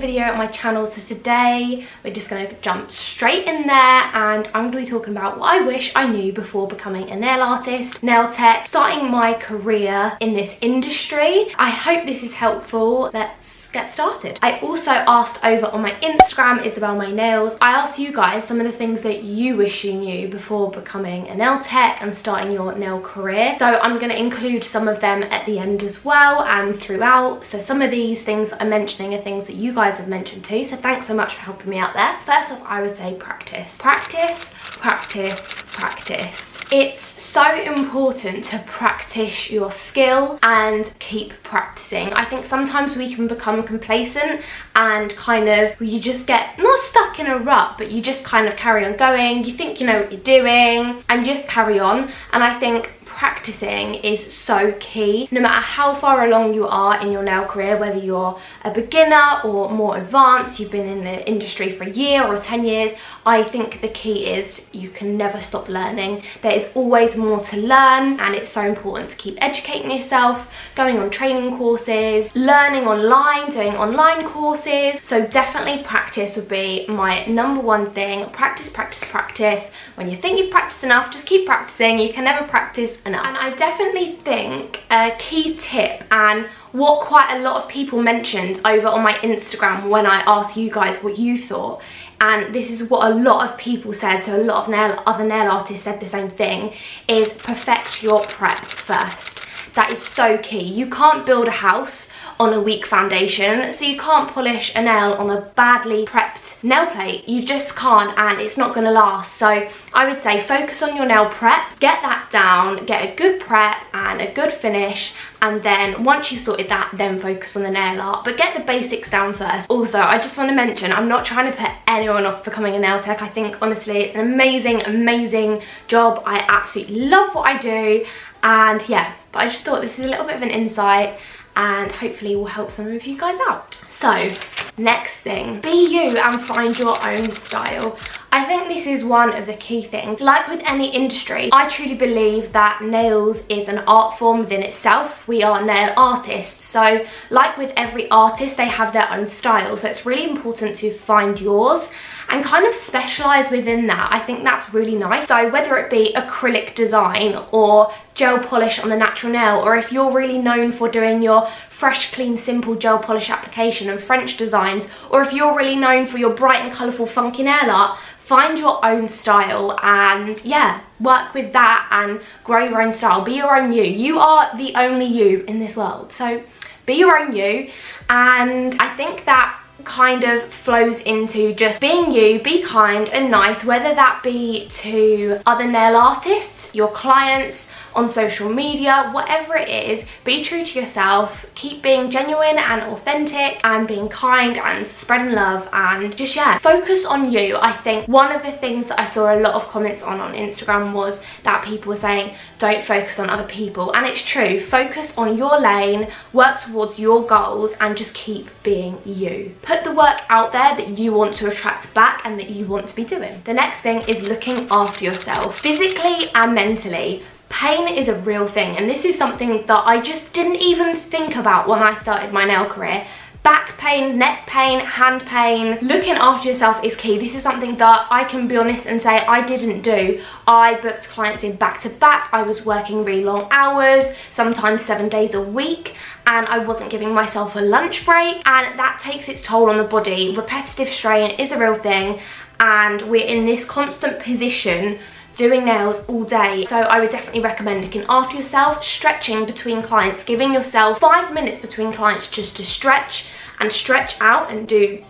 video on my channel. So today we're just going to jump straight in there and I'm going to be talking about what I wish I knew before becoming a nail artist, nail tech, starting my career in this industry. I hope this is helpful. Let's get started. I also asked over on my Instagram, Isabelmaynails, I asked you guys some of the things that you wish you knew before becoming a nail tech and starting your nail career. So I'm going to include some of them at the end as well and throughout. So some of these things that I'm mentioning are things that you guys have mentioned too. So thanks so much for helping me out there. First off, I would say practice. Practice, practice, practice. It's so important to practice your skill and keep practicing. I think sometimes we can become complacent and kind of, you just get not stuck in a rut, but you just kind of carry on going. You think you know what you're doing and just carry on. And I think practicing is so key. No matter how far along you are in your nail career, whether you're a beginner or more advanced, you've been in the industry for a year or 10 years, I think the key is you can never stop learning. There is always more to learn and it's so important to keep educating yourself, going on training courses, learning online, doing online courses. So definitely practice would be my number one thing. Practice, practice, practice. When you think you've practiced enough, just keep practicing. You can never practice enough. And I definitely think a key tip, and what quite a lot of people mentioned over on my Instagram when I asked you guys what you thought, and this is what a lot of people said, so a lot of other nail artists said the same thing, is perfect your prep first. That is so key. You can't build a house on a weak foundation, so you can't polish a nail on a badly prepped nail plate. You just can't, and it's not going to last. So I would say focus on your nail prep, get that down, get a good prep and a good finish, and then once you've sorted that, then focus on the nail art, but get the basics down first. Also, I just want to mention, I'm not trying to put anyone off becoming a nail tech. I think honestly it's an amazing job. I absolutely love what I do, and yeah, but I just thought this is a little bit of an insight and hopefully will help some of you guys out. So next thing, be you and find your own style. I think this is one of the key things. Like with any industry, I truly believe that nails is an art form within itself. We are nail artists. So like with every artist, they have their own style. So it's really important to find yours and kind of specialise within that. I think that's really nice. So whether it be acrylic design or gel polish on the natural nail, or if you're really known for doing your fresh, clean, simple gel polish application and French designs, or if you're really known for your bright and colourful funky nail art, find your own style and yeah, work with that and grow your own style. Be your own you. You are the only you in this world. So be your own you, and I think that kind of flows into just being you. Be kind and nice, whether that be to other nail artists, your clients, on social media, whatever it is. Be true to yourself, keep being genuine and authentic and being kind and spreading love, and just yeah, focus on you. I think one of the things that I saw a lot of comments on Instagram was that people were saying don't focus on other people, and it's true. Focus on your lane, work towards your goals, and just keep being you. Put the work out there that you want to attract back and that you want to be doing. The next thing is looking after yourself physically and mentally. Pain is a real thing, and this is something that I just didn't even think about when I started my nail career. Back pain, neck pain, hand pain. Looking after yourself is key. This is something that I can be honest and say I didn't do. I booked clients in back to back. I was working really long hours, sometimes 7 days a week, and I wasn't giving myself a lunch break, and that takes its toll on the body. Repetitive strain is a real thing, and we're in this constant position doing nails all day. So I would definitely recommend looking after yourself, stretching between clients, giving yourself 5 minutes between clients just to stretch and stretch out and do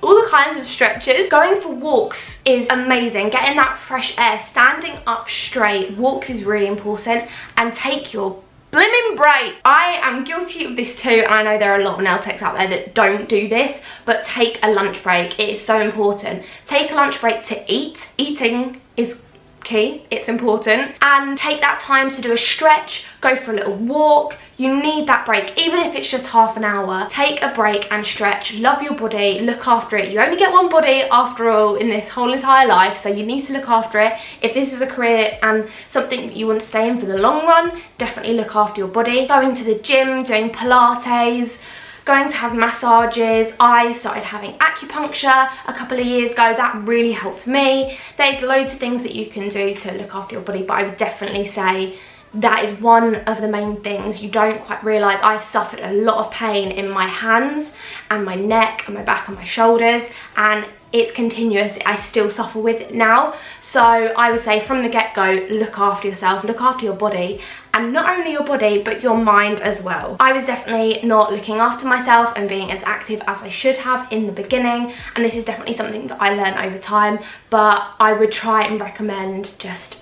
all the kinds of stretches. Going for walks is amazing. Getting that fresh air, standing up straight. Walks is really important, and take your blimmin' break. I am guilty of this too, and I know there are a lot of nail techs out there that don't do this, but take a lunch break. It is so important. Take a lunch break to eat. Eating is key, it's important, and take that time to do a stretch, go for a little walk. You need that break, even if it's just half an hour. Take a break and stretch. Love your body, look after it. You only get one body after all in this whole entire life, so you need to look after it. If this is a career and something that you want to stay in for the long run, definitely look after your body. Going to the gym, doing Pilates, going to have massages. I started having acupuncture a couple of years ago. That really helped me. There's loads of things that you can do to look after your body, but I would definitely say that is one of the main things. You don't quite realise I've suffered a lot of pain in my hands and my neck and my back and my shoulders, and it's continuous. I still suffer with it now. So I would say from the get-go, look after yourself, look after your body, and not only your body but your mind as well. I was definitely not looking after myself and being as active as I should have in the beginning, and this is definitely something that I learned over time, but I would try and recommend just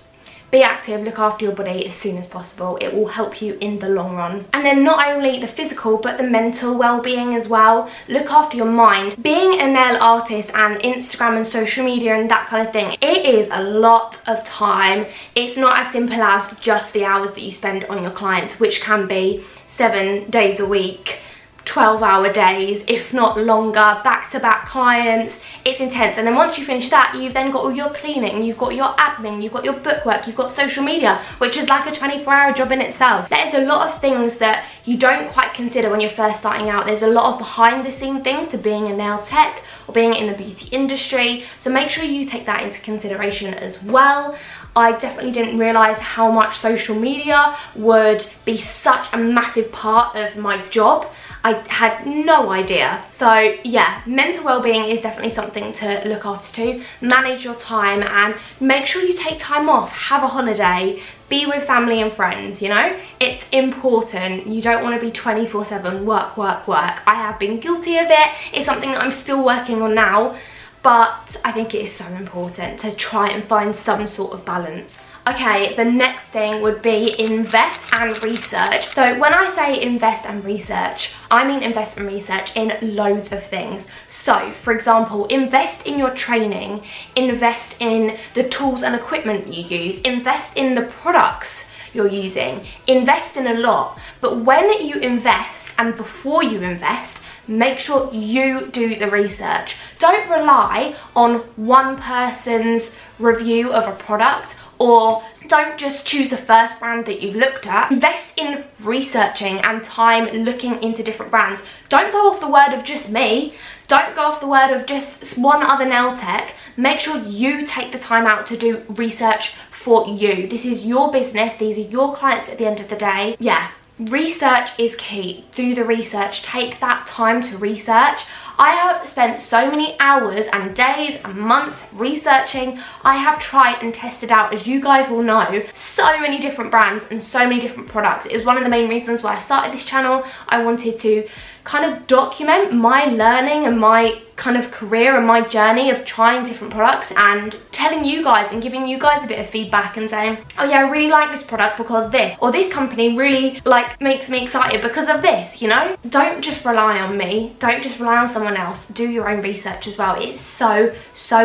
be active, look after your body as soon as possible. It will help you in the long run. And then not only the physical but the mental well-being as well. Look after your mind. Being a nail artist and Instagram and social media and that kind of thing, it is a lot of time. It's not as simple as just the hours that you spend on your clients, which can be 7 days a week, 12-hour days, if not longer, back-to-back clients. It's intense. And then once you finish that, you've then got all your cleaning, you've got your admin, you've got your bookwork, you've got social media, which is like a 24-hour job in itself. There's a lot of things that you don't quite consider when you're first starting out. There's a lot of behind-the-scenes things to being a nail tech or being in the beauty industry, so make sure you take that into consideration as well. I definitely didn't realise how much social media would be such a massive part of my job. I had no idea. So yeah, mental well-being is definitely something to look after too. Manage your time and make sure you take time off, have a holiday, be with family and friends, you know? It's important. You don't want to be 24/7 work, work, work. I have been guilty of it. It's something that I'm still working on now, but I think it is so important to try and find some sort of balance. Okay, the next thing would be invest and research. So when I say invest and research, I mean invest and research in loads of things. So for example, invest in your training, invest in the tools and equipment you use, invest in the products you're using, invest in a lot. But when you invest and before you invest, make sure you do the research. Don't rely on one person's review of a product, or don't just choose the first brand that you've looked at. Invest in researching and time looking into different brands. Don't go off the word of just me. Don't go off the word of just one other nail tech. Make sure you take the time out to do research for you. This is your business. These are your clients at the end of the day. Yeah, research is key. Do the research. Take that time to research. I have spent so many hours and days and months researching. I have tried and tested out, as you guys will know, so many different brands and so many different products. It was one of the main reasons why I started this channel. I wanted to kind of document my learning and my kind of career and my journey of trying different products and telling you guys and giving you guys a bit of feedback and saying, oh yeah, I really like this product because this, or this company really like makes me excited because of this, you know? Don't just rely on me. Don't just rely on someone else. Do your own research as well. It's so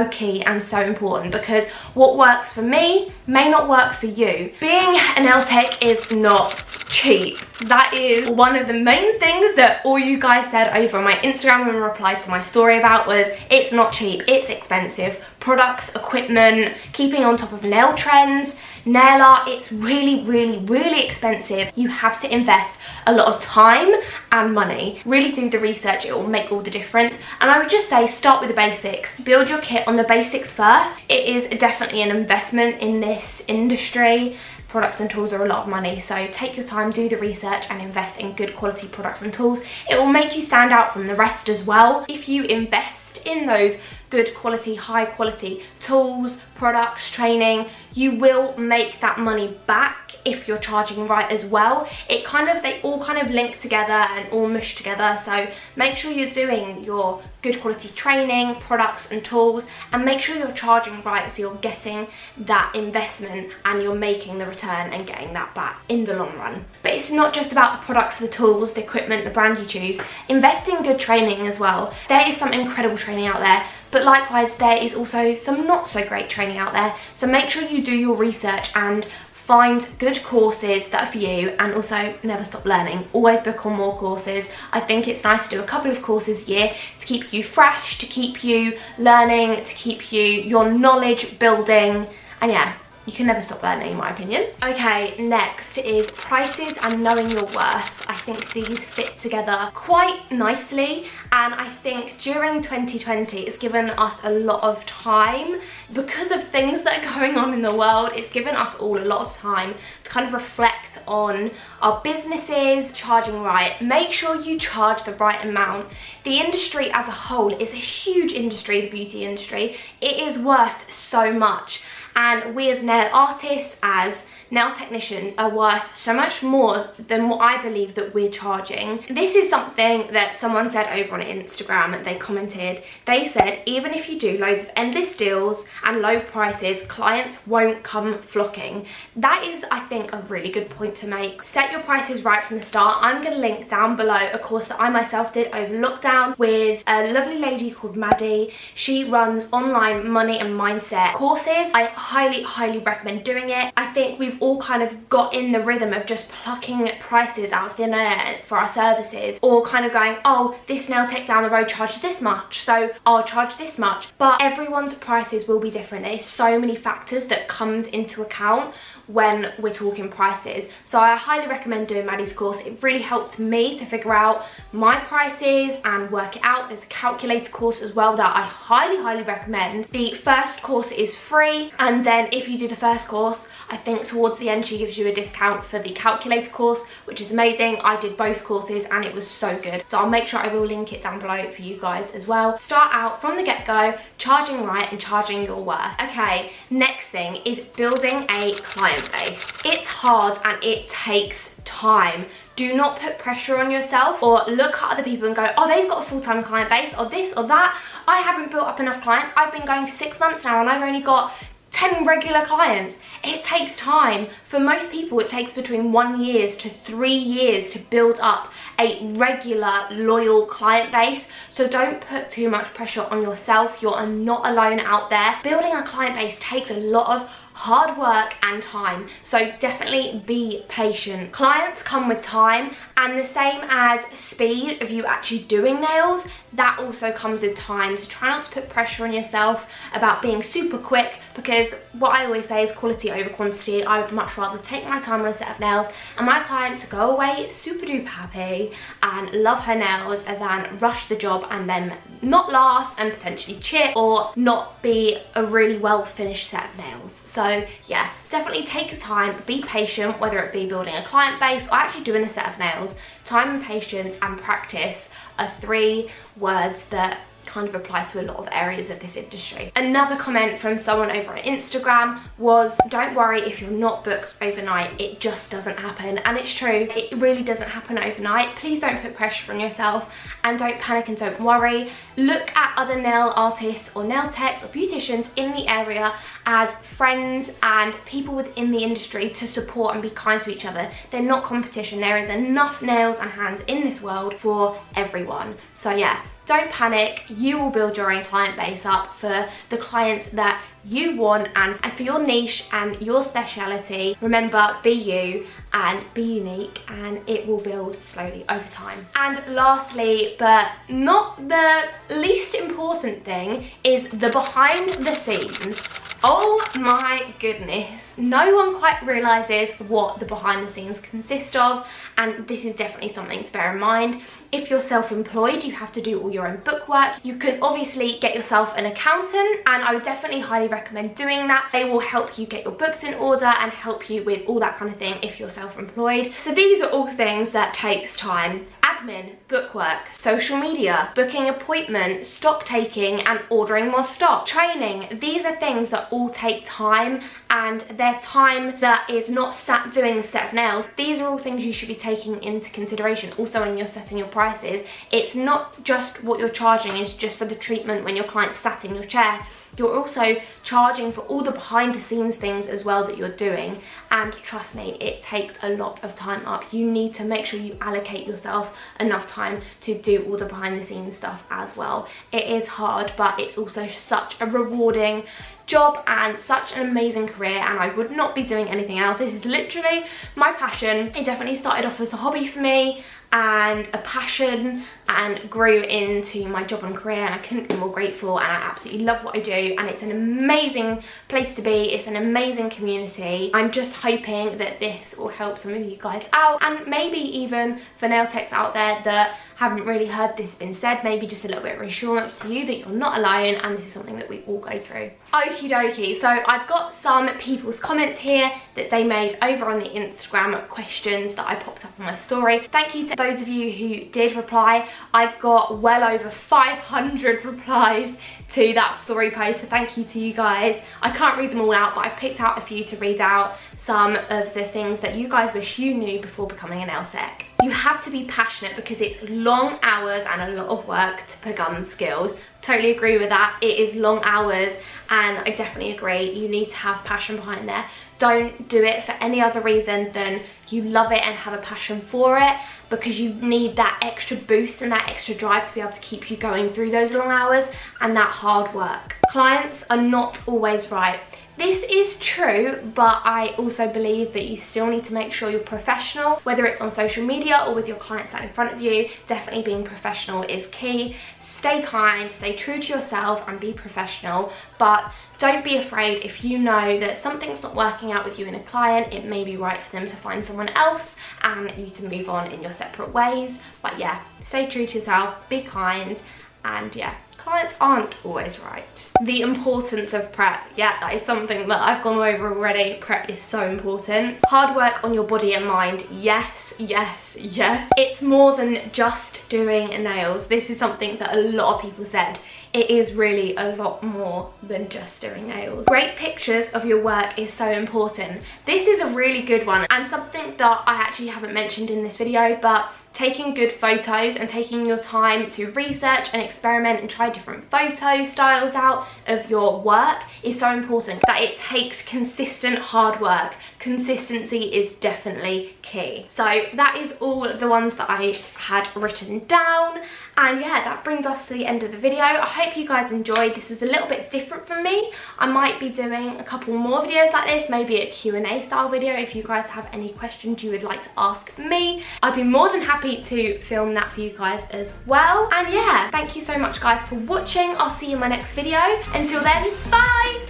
key and so important, because what works for me may not work for you. Being a nail tech is not cheap. That is one of the main things that all you guys said over on my Instagram and replied to my story about was, it's not cheap, it's expensive. Products, equipment, keeping on top of nail trends, nail art, it's really expensive. You have to invest a lot of time and money. Really do the research, it will make all the difference. And I would just say start with the basics. Build your kit on the basics first. It is definitely an investment in this industry. Products and tools are a lot of money, so take your time, do the research and invest in good quality products and tools. It will make you stand out from the rest as well. If you invest in those good quality, high quality tools, products, training, you will make that money back if you're charging right as well. They all kind of link together and all mush together, so make sure you're doing your good quality training, products and tools, and make sure you're charging right so you're getting that investment and you're making the return and getting that back in the long run. But it's not just about the products, the tools, the equipment, the brand you choose. Invest in good training as well. There is some incredible training out there, but likewise there is also some not so great training out there, so make sure you do your research and find good courses that are for you, and also never stop learning. Always book on more courses. I think it's nice to do a couple of courses a year to keep you fresh, to keep you learning, to keep your knowledge building, and yeah, you can never stop learning, in my opinion. Okay, next is prices and knowing your worth. I think these fit together quite nicely, and I think during 2020 it's given us a lot of time because of things that are going on in the world. It's given us all a lot of time to kind of reflect on our businesses, charging right. Make sure you charge the right amount. The industry as a whole is a huge industry, the beauty industry. It is worth so much, and we as nail artists, as nail technicians, are worth so much more than what I believe that we're charging. This is something that someone said over on Instagram. They commented, they said, even if you do loads of endless deals and low prices, clients won't come flocking. That is, I think, a really good point to make. Set your prices right from the start. I'm going to link down below a course that I myself did over lockdown with a lovely lady called Maddie. She runs online money and mindset courses. I highly recommend doing it. I think we've all kind of got in the rhythm of just plucking prices out of thin air for our services, or kind of going, oh, this nail tech down the road charges this much, so I'll charge this much. But everyone's prices will be different. There's so many factors that comes into account when we're talking prices. So I highly recommend doing Maddie's course. It really helped me to figure out my prices and work it out. There's a calculator course as well that I highly recommend. The first course is free, and then if you do the first course, I think towards the end she gives you a discount for the calculator course, which is amazing. I did both courses and it was so good. So I'll make sure I will link it down below for you guys as well. Start out from the get-go, charging right and charging your worth. Okay, next thing is building a client base. It's hard and it takes time. Do not put pressure on yourself or look at other people and go, oh, they've got a full-time client base, or this or that. I haven't built up enough clients. I've been going for 6 months now and I've only got 10 regular clients. It takes time. For most people, it takes between 1 year to 3 years to build up a regular, loyal client base. So don't put too much pressure on yourself. You're not alone out there. Building a client base takes a lot of hard work and time, so definitely be patient. Clients come with time, and the same as speed of you actually doing nails, that also comes with time. So try not to put pressure on yourself about being super quick, because what I always say is quality over quantity. I would much rather take my time on a set of nails and my client to go away super duper happy and love her nails than rush the job and then not last and potentially chip or not be a really well finished set of nails. So yeah, definitely take your time, be patient, whether it be building a client base or actually doing a set of nails. Time and patience and practice are 3 words that kind of apply to a lot of areas of this industry. Another comment from someone over on Instagram was, don't worry if you're not booked overnight, it just doesn't happen. And it's true, it really doesn't happen overnight. Please don't put pressure on yourself and don't panic and don't worry. Look at other nail artists or nail techs or beauticians in the area as friends and people within the industry to support and be kind to each other. They're not competition. There is enough nails and hands in this world for everyone. So yeah, don't panic. You will build your own client base up for the clients that you want and for your niche and your speciality. Remember, be you and be unique, and it will build slowly over time. And lastly, but not the least important thing, is the behind the scenes. Oh my goodness, no one quite realizes what the behind the scenes consist of, and this is definitely something to bear in mind. If you're self-employed, you have to do all your own bookwork. You can obviously get yourself an accountant, and I would definitely highly recommend doing that. They will help you get your books in order and help you with all that kind of thing if you're self-employed. So these are all things that takes time. Admin, bookwork, social media, booking appointments, stock taking and ordering more stock, training. These are things that all take time, and they're time that is not sat doing a set of nails. These are all things you should be taking into consideration. Also, when you're setting your prices, it's not just what you're charging is just for the treatment when your client's sat in your chair. You're also charging for all the behind the scenes things as well that you're doing, and trust me, it takes a lot of time up. You need to make sure you allocate yourself enough time to do all the behind the scenes stuff as well. It is hard, but it's also such a rewarding job and such an amazing career, and I would not be doing anything else. This is literally my passion. It definitely started off as a hobby for me, and a passion and grew into my job and career, and I couldn't be more grateful, and I absolutely love what I do, and it's an amazing place to be. It's an amazing community. I'm just hoping that this will help some of you guys out, and maybe even for nail techs out there that haven't really heard this been said, maybe just a little bit of reassurance to you that you're not alone and this is something that we all go through. Okie dokie, so I've got some people's comments here that they made over on the Instagram questions that I popped up on my story. Thank you to those of you who did reply. I got well over 500 replies to that story post, so thank you to you guys. I can't read them all out, but I picked out a few to read out some of the things that you guys wish you knew before becoming a nail tech. You have to be passionate because it's long hours and a lot of work to become skilled. Totally agree with that. It is long hours, and I definitely agree. You need to have passion behind there. Don't do it for any other reason than you love it and have a passion for it, because you need that extra boost and that extra drive to be able to keep you going through those long hours and that hard work. Clients are not always right. This is true, but I also believe that you still need to make sure you're professional, whether it's on social media or with your clients sat in front of you. Definitely being professional is key. Stay kind, stay true to yourself and be professional, but don't be afraid if you know that something's not working out with you and a client. It may be right for them to find someone else and you to move on in your separate ways. But yeah, stay true to yourself, be kind, and yeah, clients aren't always right. The importance of prep. Yeah, that is something that I've gone over already. Prep is so important. Hard work on your body and mind. Yes, yes, yes. It's more than just doing nails. This is something that a lot of people said. It is really a lot more than just doing nails. Great pictures of your work is so important. This is a really good one, and something that I actually haven't mentioned in this video, but taking good photos and taking your time to research and experiment and try different photo styles out of your work is so important. That it takes consistent hard work. Consistency is definitely key. So that is all the ones that I had written down, and yeah, that brings us to the end of the video. I hope you guys enjoyed. This was a little bit different from me. I might be doing a couple more videos like this, maybe a Q&A style video if you guys have any questions you would like to ask me. I'd be more than happy to film that for you guys as well. And yeah, thank you so much guys for watching. I'll see you in my next video. Until then, bye!